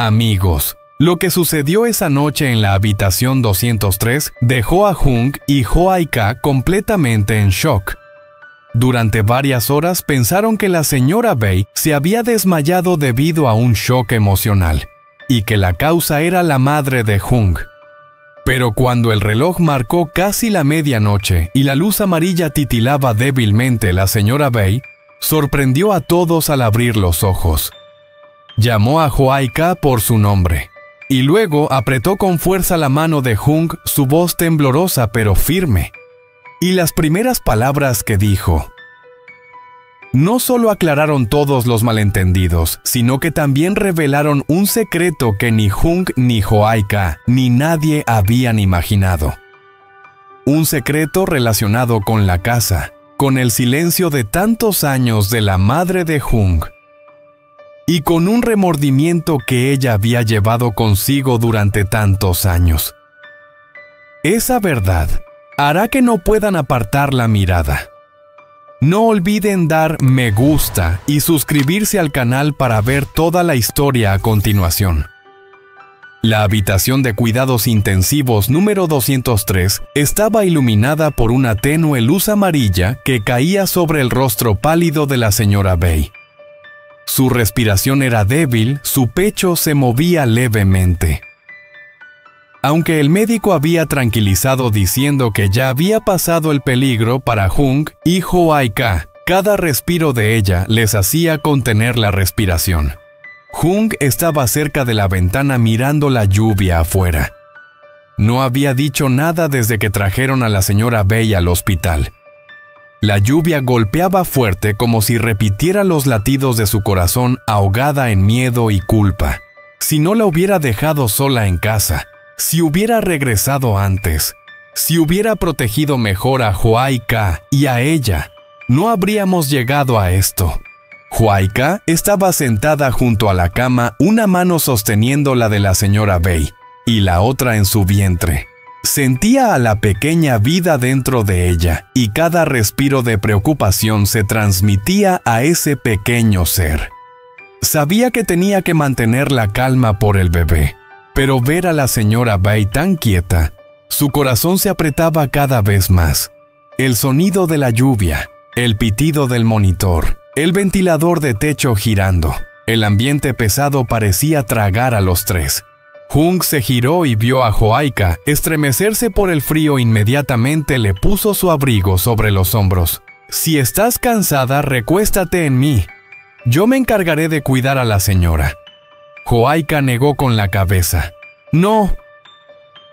Amigos, lo que sucedió esa noche en la habitación 203 dejó a Hung y Hwa-I-Ka completamente en shock. Durante varias horas pensaron que la señora Bae se había desmayado debido a un shock emocional y que la causa era la madre de Hung. Pero cuando el reloj marcó casi la medianoche y la luz amarilla titilaba débilmente, la señora Bae sorprendió a todos al abrir los ojos. Llamó a Hwa-I-Ka por su nombre y luego apretó con fuerza la mano de Hung, su voz temblorosa pero firme. Y las primeras palabras que dijo no solo aclararon todos los malentendidos, sino que también revelaron un secreto que ni Hung ni Hwa-I-Ka ni nadie habían imaginado. Un secreto relacionado con la casa, con el silencio de tantos años de la madre de Hung, y con un remordimiento que ella había llevado consigo durante tantos años. Esa verdad hará que no puedan apartar la mirada. No olviden dar me gusta y suscribirse al canal para ver toda la historia a continuación. La habitación de cuidados intensivos número 203 estaba iluminada por una tenue luz amarilla que caía sobre el rostro pálido de la señora Bae. Su respiración era débil, su pecho se movía levemente. Aunque el médico había tranquilizado diciendo que ya había pasado el peligro para Hung y Hwa-I-Ka, cada respiro de ella les hacía contener la respiración. Hung estaba cerca de la ventana mirando la lluvia afuera. No había dicho nada desde que trajeron a la señora Bae al hospital. La lluvia golpeaba fuerte como si repitiera los latidos de su corazón, ahogada en miedo y culpa. Si no la hubiera dejado sola en casa, si hubiera regresado antes, si hubiera protegido mejor a Hwa-I-Ka y a ella, no habríamos llegado a esto. Hwa-I-Ka estaba sentada junto a la cama, una mano sosteniendo la de la señora Bae y la otra en su vientre. Sentía a la pequeña vida dentro de ella y cada respiro de preocupación se transmitía a ese pequeño ser. Sabía que tenía que mantener la calma por el bebé, pero ver a la señora Bae tan quieta, su corazón se apretaba cada vez más. El sonido de la lluvia, el pitido del monitor, el ventilador de techo girando, el ambiente pesado parecía tragar a los tres. Hung se giró y vio a Hwa-I-Ka estremecerse por el frío. Inmediatamente le puso su abrigo sobre los hombros. «Si estás cansada, recuéstate en mí. Yo me encargaré de cuidar a la señora». Hwa-I-Ka negó con la cabeza. «No,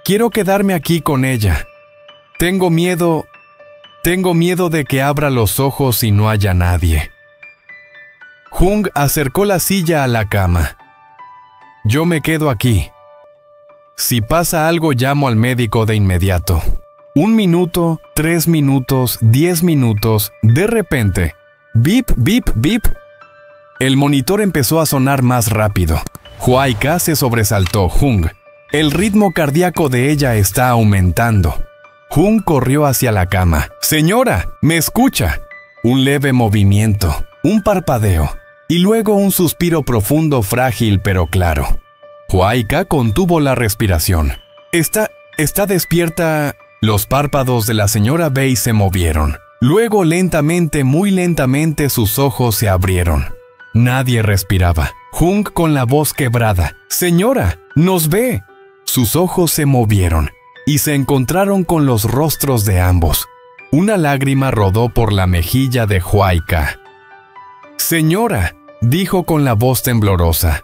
quiero quedarme aquí con ella. Tengo miedo de que abra los ojos y no haya nadie». Hung acercó la silla a la cama. «Yo me quedo aquí. Si pasa algo, llamo al médico de inmediato». 1 minuto, 3 minutos, 10 minutos, de repente, bip, bip, bip. El monitor empezó a sonar más rápido. Hwa-I-Ka se sobresaltó. «Hung, el ritmo cardíaco de ella está aumentando». Hung corrió hacia la cama. «Señora, ¿me escucha?» Un leve movimiento, un parpadeo, y luego un suspiro profundo, frágil pero claro. Hwa-I-Ka contuvo la respiración. ¿Está despierta?» Los párpados de la señora Bae se movieron. Luego, lentamente, muy lentamente, sus ojos se abrieron. Nadie respiraba. Hung, con la voz quebrada: «Señora, ¿nos ve?» Sus ojos se movieron y se encontraron con los rostros de ambos. Una lágrima rodó por la mejilla de Hwa-I-Ka. «Señora», dijo con la voz temblorosa.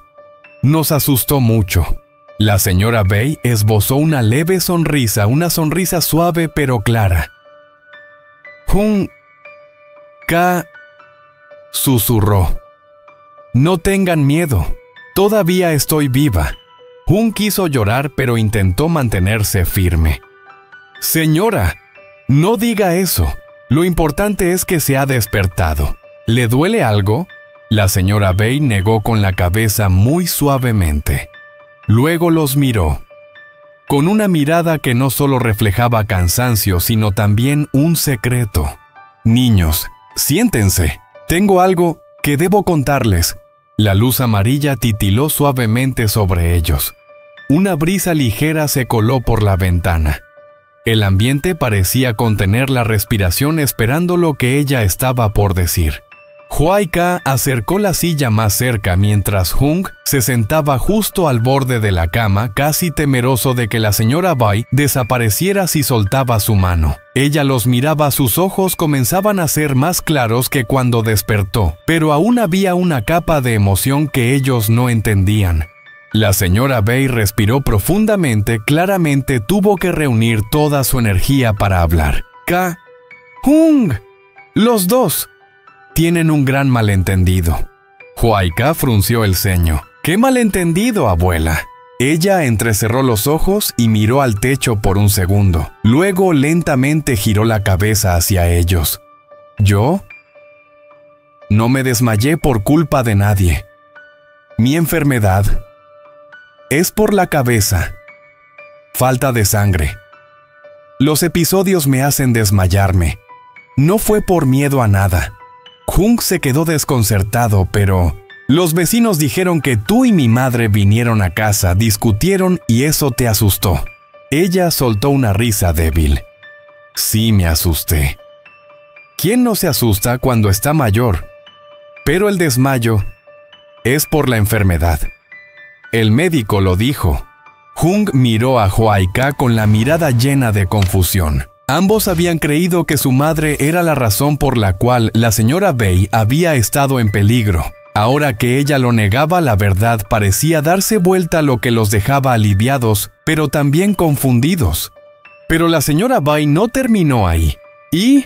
«Nos asustó mucho». La señora Bae esbozó una leve sonrisa, una sonrisa suave pero clara. «Hung Ka», susurró. «No tengan miedo, todavía estoy viva». Hung quiso llorar pero intentó mantenerse firme. «Señora, no diga eso. Lo importante es que se ha despertado. ¿Le duele algo?» La señora Bae negó con la cabeza muy suavemente. Luego los miró, con una mirada que no solo reflejaba cansancio, sino también un secreto. «Niños, siéntense. Tengo algo que debo contarles». La luz amarilla titiló suavemente sobre ellos. Una brisa ligera se coló por la ventana. El ambiente parecía contener la respiración esperando lo que ella estaba por decir. Huayca acercó la silla más cerca mientras Hung se sentaba justo al borde de la cama, casi temeroso de que la señora Bai desapareciera si soltaba su mano. Ella los miraba, sus ojos comenzaban a ser más claros que cuando despertó, pero aún había una capa de emoción que ellos no entendían. La señora Bai respiró profundamente, claramente tuvo que reunir toda su energía para hablar. Hung, los dos tienen un gran malentendido. Huayca frunció el ceño. ¿Qué malentendido, abuela? Ella entrecerró los ojos y miró al techo por un segundo. Luego lentamente giró la cabeza hacia ellos. ¿Yo? No me desmayé por culpa de nadie. Mi enfermedad es por la cabeza. Falta de sangre. Los episodios me hacen desmayarme. No fue por miedo a nada. Hung se quedó desconcertado, pero los vecinos dijeron que tú y mi madre vinieron a casa, discutieron y eso te asustó. Ella soltó una risa débil. Sí, me asusté. ¿Quién no se asusta cuando está mayor? Pero el desmayo es por la enfermedad. El médico lo dijo. Hung miró a Huayca con la mirada llena de confusión. Ambos habían creído que su madre era la razón por la cual la señora Bai había estado en peligro. Ahora que ella lo negaba, la verdad parecía darse vuelta, lo que los dejaba aliviados, pero también confundidos. Pero la señora Bai no terminó ahí. Y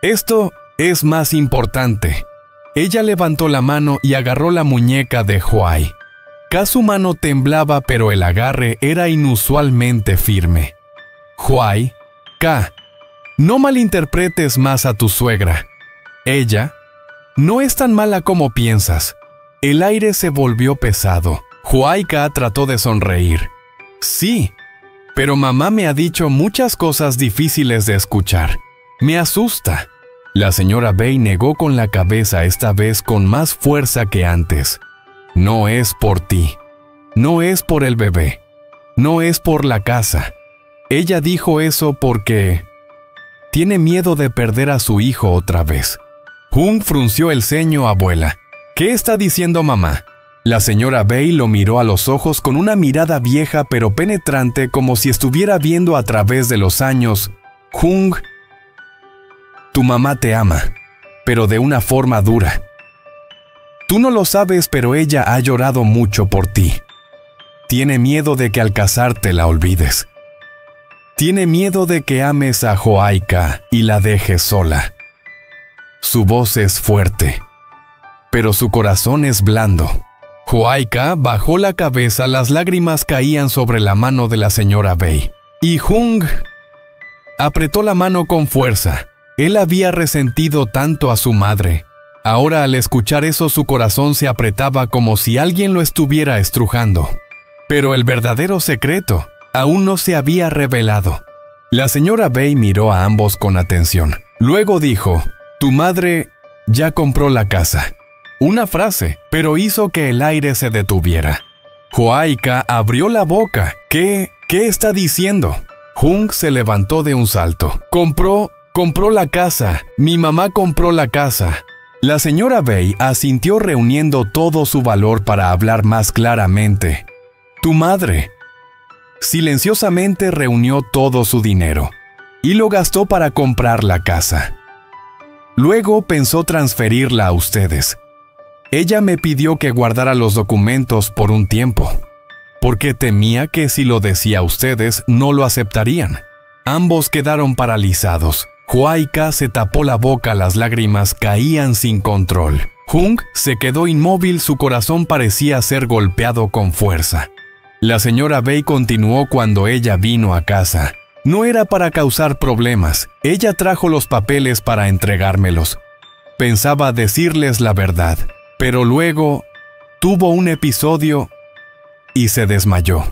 esto es más importante. Ella levantó la mano y agarró la muñeca de Huayca. Su mano temblaba, pero el agarre era inusualmente firme. Huayca, no malinterpretes más a tu suegra. Ella no es tan mala como piensas. El aire se volvió pesado. Huayca trató de sonreír. Sí, pero mamá me ha dicho muchas cosas difíciles de escuchar. Me asusta. La señora Bai negó con la cabeza, esta vez con más fuerza que antes. No es por ti. No es por el bebé. No es por la casa. Ella dijo eso porque tiene miedo de perder a su hijo otra vez. Hung frunció el ceño. Abuela, ¿qué está diciendo mamá? La señora Bai lo miró a los ojos con una mirada vieja pero penetrante, como si estuviera viendo a través de los años. Hung, tu mamá te ama, pero de una forma dura. Tú no lo sabes, pero ella ha llorado mucho por ti. Tiene miedo de que al casarte la olvides. Tiene miedo de que ames a Huayca y la dejes sola. Su voz es fuerte, pero su corazón es blando. Huayca bajó la cabeza, las lágrimas caían sobre la mano de la señora Bai. Y Hung apretó la mano con fuerza. Él había resentido tanto a su madre. Ahora, al escuchar eso, su corazón se apretaba como si alguien lo estuviera estrujando. Pero el verdadero secreto aún no se había revelado. La señora Bai miró a ambos con atención. Luego dijo, tu madre ya compró la casa. Una frase, pero hizo que el aire se detuviera. Huayca abrió la boca. ¿Qué está diciendo? Hung se levantó de un salto. Compró la casa. Mi mamá compró la casa. La señora Bai asintió, reuniendo todo su valor para hablar más claramente. Tu madre silenciosamente reunió todo su dinero y lo gastó para comprar la casa. Luego pensó transferirla a ustedes. Ella me pidió que guardara los documentos por un tiempo, porque temía que si lo decía a ustedes no lo aceptarían. Ambos quedaron paralizados. Huayca se tapó la boca, las lágrimas caían sin control. Hung se quedó inmóvil, su corazón parecía ser golpeado con fuerza. La señora Bai continuó cuando ella vino a casa. No era para causar problemas. Ella trajo los papeles para entregármelos. Pensaba decirles la verdad, pero luego tuvo un episodio y se desmayó.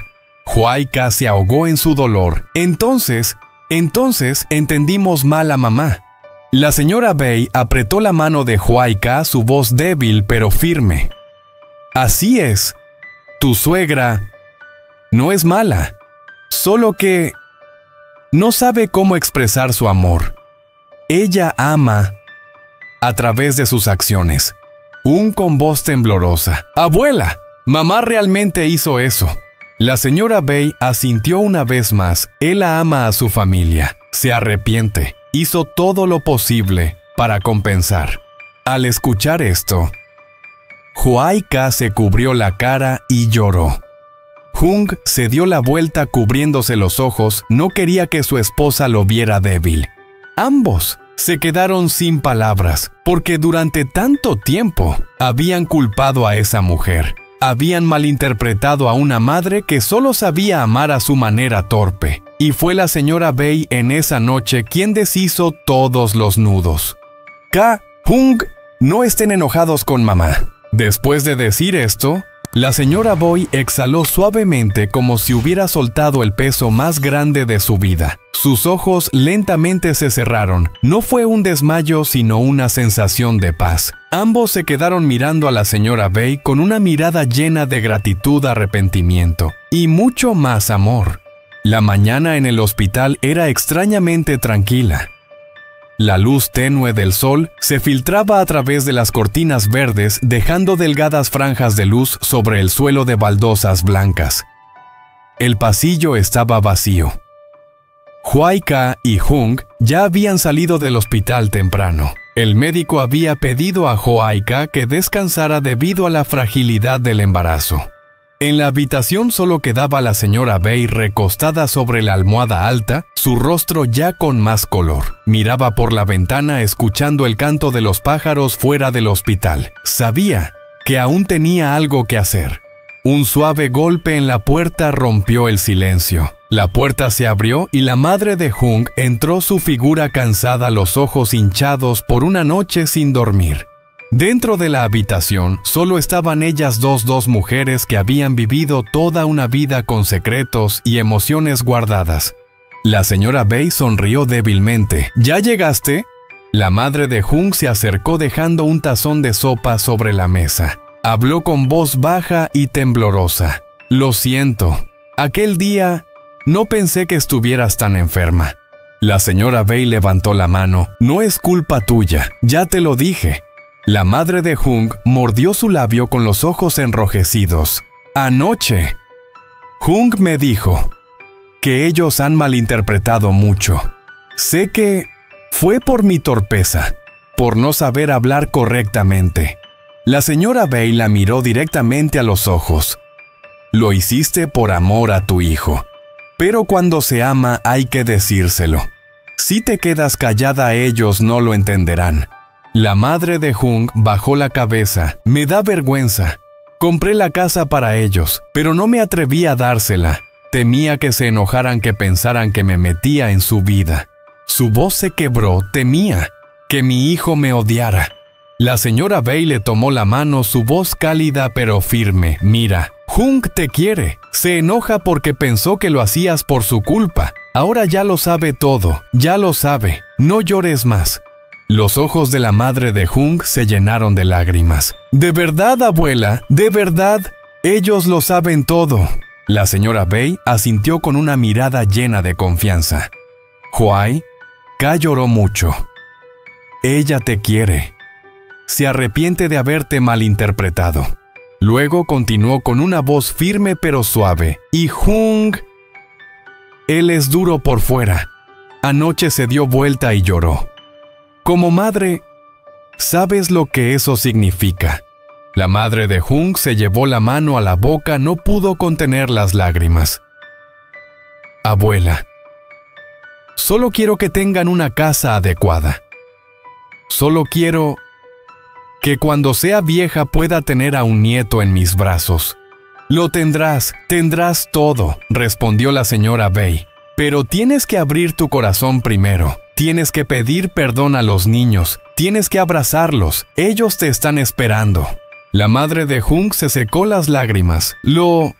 Huayca se ahogó en su dolor. Entonces entendimos mal a mamá. La señora Bai apretó la mano de Huayca, su voz débil pero firme. Así es. Tu suegra no es mala, solo que no sabe cómo expresar su amor. Ella ama a través de sus acciones. Con voz temblorosa. Abuela, mamá realmente hizo eso. La señora Bay asintió una vez más. Él ama a su familia. Se arrepiente. Hizo todo lo posible para compensar. Al escuchar esto, Hua-I-Ka se cubrió la cara y lloró. Hung se dio la vuelta cubriéndose los ojos. No quería que su esposa lo viera débil. Ambos se quedaron sin palabras, porque durante tanto tiempo habían culpado a esa mujer. Habían malinterpretado a una madre que solo sabía amar a su manera torpe. Y fue la señora Bay en esa noche quien deshizo todos los nudos. Hung, no estén enojados con mamá. Después de decir esto, la señora Boy exhaló suavemente como si hubiera soltado el peso más grande de su vida. Sus ojos lentamente se cerraron. No fue un desmayo, sino una sensación de paz. Ambos se quedaron mirando a la señora Bay con una mirada llena de gratitud, arrepentimiento y mucho más amor. La mañana en el hospital era extrañamente tranquila. La luz tenue del sol se filtraba a través de las cortinas verdes, dejando delgadas franjas de luz sobre el suelo de baldosas blancas. El pasillo estaba vacío. Hua-I-Ka y Hung ya habían salido del hospital temprano. El médico había pedido a Hua-I-Ka que descansara debido a la fragilidad del embarazo. En la habitación solo quedaba la señora Bay recostada sobre la almohada alta, su rostro ya con más color. Miraba por la ventana escuchando el canto de los pájaros fuera del hospital. Sabía que aún tenía algo que hacer. Un suave golpe en la puerta rompió el silencio. La puerta se abrió y la madre de Hung entró, su figura cansada, los ojos hinchados por una noche sin dormir. Dentro de la habitación solo estaban ellas dos mujeres que habían vivido toda una vida con secretos y emociones guardadas. La señora Bay sonrió débilmente. ¿Ya llegaste? La madre de Hung se acercó dejando un tazón de sopa sobre la mesa. Habló con voz baja y temblorosa. Lo siento. Aquel día no pensé que estuvieras tan enferma. La señora Bay levantó la mano. No es culpa tuya. Ya te lo dije. La madre de Hung mordió su labio con los ojos enrojecidos. Anoche, Hung me dijo que ellos han malinterpretado mucho. Sé que fue por mi torpeza, por no saber hablar correctamente. La señora Bay la miró directamente a los ojos. Lo hiciste por amor a tu hijo. Pero cuando se ama hay que decírselo. Si te quedas callada, ellos no lo entenderán. La madre de Hung bajó la cabeza. Me da vergüenza. Compré la casa para ellos, pero no me atreví a dársela. Temía que se enojaran, que pensaran que me metía en su vida. Su voz se quebró. Temía que mi hijo me odiara. La señora Bay le tomó la mano, su voz cálida pero firme. Mira, Hung te quiere. Se enoja porque pensó que lo hacías por su culpa. Ahora ya lo sabe todo. Ya lo sabe. No llores más. Los ojos de la madre de Hung se llenaron de lágrimas. ¿De verdad, abuela? ¿De verdad? Ellos lo saben todo. La señora Bay asintió con una mirada llena de confianza. Hua-I-Ka lloró mucho. Ella te quiere. Se arrepiente de haberte malinterpretado. Luego continuó con una voz firme pero suave. Y Hung, él es duro por fuera. Anoche se dio vuelta y lloró. Como madre, sabes lo que eso significa. La madre de Hung se llevó la mano a la boca, no pudo contener las lágrimas. Abuela, solo quiero que tengan una casa adecuada. Solo quiero que cuando sea vieja pueda tener a un nieto en mis brazos. Lo tendrás todo, respondió la señora Bay. Pero tienes que abrir tu corazón primero. Tienes que pedir perdón a los niños. Tienes que abrazarlos. Ellos te están esperando. La madre de Hung se secó las lágrimas. Lo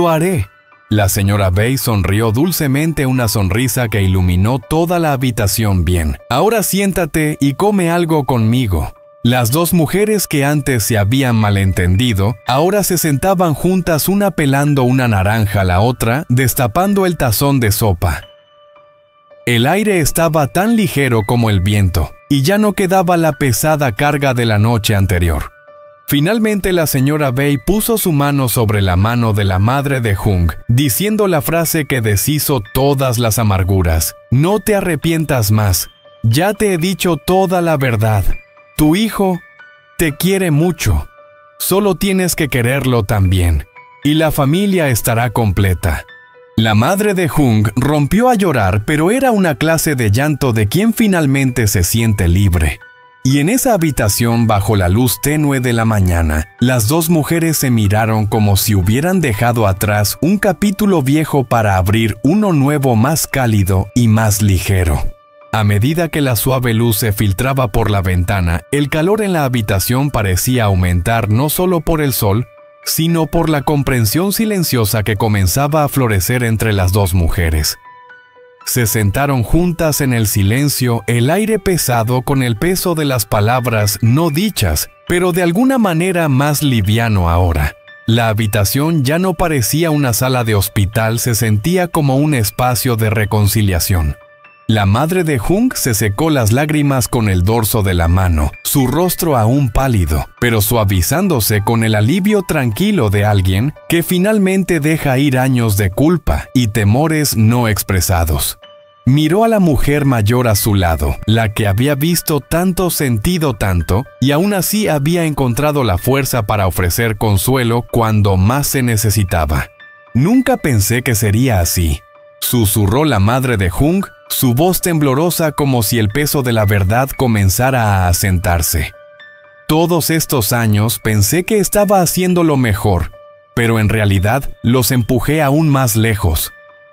haré. La señora Bay sonrió dulcemente, una sonrisa que iluminó toda la habitación bien. Ahora siéntate y come algo conmigo. Las dos mujeres que antes se habían malentendido, ahora se sentaban juntas, una pelando una naranja a la otra, destapando el tazón de sopa. El aire estaba tan ligero como el viento, y ya no quedaba la pesada carga de la noche anterior. Finalmente la señora Bai puso su mano sobre la mano de la madre de Hung, diciendo la frase que deshizo todas las amarguras. No te arrepientas más. Ya te he dicho toda la verdad. Tu hijo te quiere mucho. Solo tienes que quererlo también, y la familia estará completa. La madre de Hung rompió a llorar, pero era una clase de llanto de quien finalmente se siente libre. Y en esa habitación, bajo la luz tenue de la mañana, las dos mujeres se miraron como si hubieran dejado atrás un capítulo viejo para abrir uno nuevo, más cálido y más ligero. A medida que la suave luz se filtraba por la ventana, el calor en la habitación parecía aumentar no solo por el sol, sino por la comprensión silenciosa que comenzaba a florecer entre las dos mujeres. Se sentaron juntas en el silencio, el aire pesado con el peso de las palabras no dichas, pero de alguna manera más liviano ahora. La habitación ya no parecía una sala de hospital, se sentía como un espacio de reconciliación. La madre de Hung se secó las lágrimas con el dorso de la mano, su rostro aún pálido, pero suavizándose con el alivio tranquilo de alguien que finalmente deja ir años de culpa y temores no expresados. Miró a la mujer mayor a su lado, la que había visto tanto, sentido tanto, y aún así había encontrado la fuerza para ofrecer consuelo cuando más se necesitaba. Nunca pensé que sería así, susurró la madre de Hung, su voz temblorosa como si el peso de la verdad comenzara a asentarse. Todos estos años pensé que estaba haciendo lo mejor, pero en realidad los empujé aún más lejos.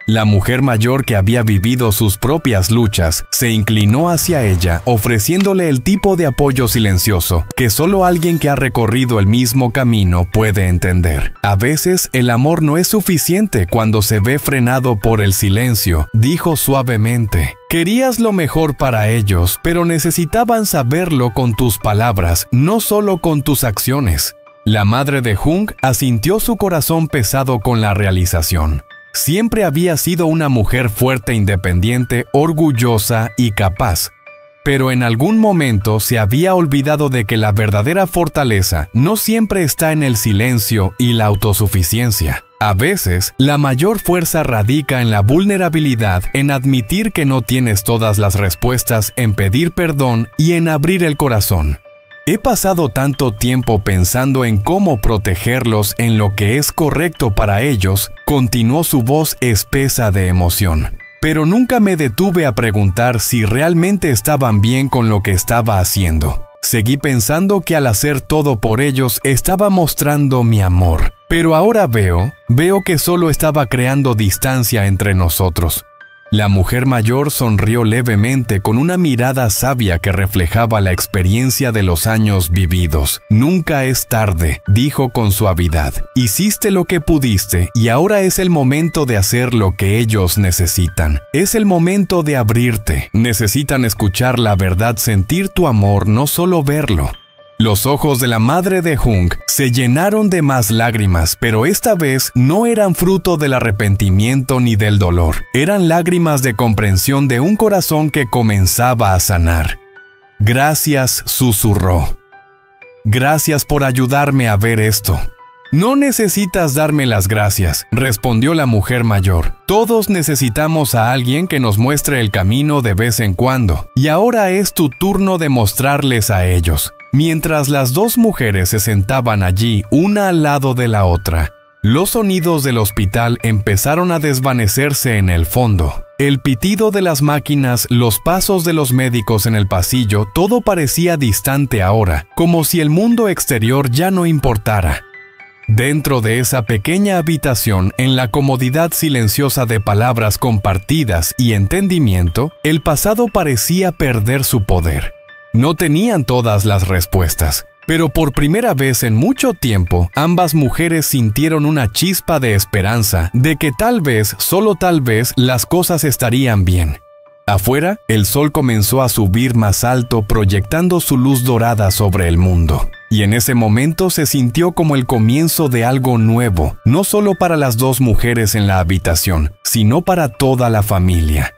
La mujer mayor, que había vivido sus propias luchas, se inclinó hacia ella, ofreciéndole el tipo de apoyo silencioso que solo alguien que ha recorrido el mismo camino puede entender. A veces el amor no es suficiente cuando se ve frenado por el silencio, dijo suavemente. Querías lo mejor para ellos, pero necesitaban saberlo con tus palabras, no solo con tus acciones. La madre de Hung asintió, su corazón pesado con la realización. Siempre había sido una mujer fuerte, independiente, orgullosa y capaz. Pero en algún momento se había olvidado de que la verdadera fortaleza no siempre está en el silencio y la autosuficiencia. A veces, la mayor fuerza radica en la vulnerabilidad, en admitir que no tienes todas las respuestas, en pedir perdón y en abrir el corazón. He pasado tanto tiempo pensando en cómo protegerlos, en lo que es correcto para ellos, continuó su voz espesa de emoción. Pero nunca me detuve a preguntar si realmente estaban bien con lo que estaba haciendo. Seguí pensando que al hacer todo por ellos estaba mostrando mi amor. Pero ahora veo que solo estaba creando distancia entre nosotros. La mujer mayor sonrió levemente con una mirada sabia que reflejaba la experiencia de los años vividos. Nunca es tarde, dijo con suavidad. Hiciste lo que pudiste y ahora es el momento de hacer lo que ellos necesitan. Es el momento de abrirte. Necesitan escuchar la verdad, sentir tu amor, no solo verlo. Los ojos de la madre de Hung se llenaron de más lágrimas, pero esta vez no eran fruto del arrepentimiento ni del dolor. Eran lágrimas de comprensión de un corazón que comenzaba a sanar. Gracias, susurró. Gracias por ayudarme a ver esto. No necesitas darme las gracias, respondió la mujer mayor. Todos necesitamos a alguien que nos muestre el camino de vez en cuando, y ahora es tu turno de mostrarles a ellos. Mientras las dos mujeres se sentaban allí, una al lado de la otra, los sonidos del hospital empezaron a desvanecerse en el fondo. El pitido de las máquinas, los pasos de los médicos en el pasillo, todo parecía distante ahora, como si el mundo exterior ya no importara. Dentro de esa pequeña habitación, en la comodidad silenciosa de palabras compartidas y entendimiento, el pasado parecía perder su poder. No tenían todas las respuestas, pero por primera vez en mucho tiempo, ambas mujeres sintieron una chispa de esperanza de que tal vez, solo tal vez, las cosas estarían bien. Afuera, el sol comenzó a subir más alto, proyectando su luz dorada sobre el mundo. Y en ese momento se sintió como el comienzo de algo nuevo, no solo para las dos mujeres en la habitación, sino para toda la familia.